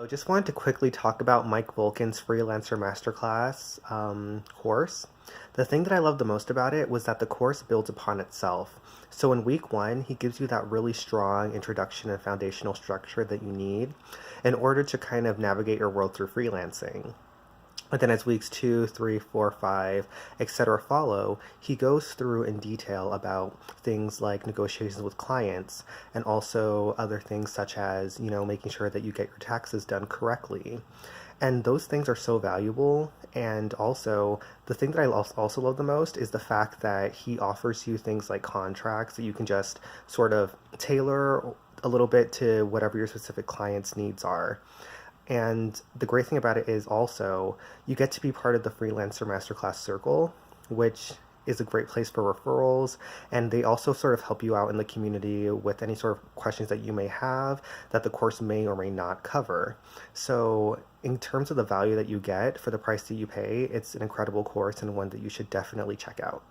I just wanted to quickly talk about Mike Volkin's Freelancer Masterclass course. The thing that I loved the most about it was that the course builds upon itself. So in week one, he gives you that really strong introduction and foundational structure that you need in order to kind of navigate your world through freelancing. But then as weeks two, three, four, five, etc. follow, he goes through in detail about things like negotiations with clients and also other things such as, making sure that you get your taxes done correctly. And those things are so valuable. And also, the thing that I also love the most is the fact that he offers you things like contracts that you can just sort of tailor a little bit to whatever your specific client's needs are. And the great thing about it is also you get to be part of the Freelancer Masterclass circle, which is a great place for referrals. And they also sort of help you out in the community with any sort of questions that you may have that the course may or may not cover. So, in terms of the value that you get for the price that you pay, it's an incredible course and one that you should definitely check out.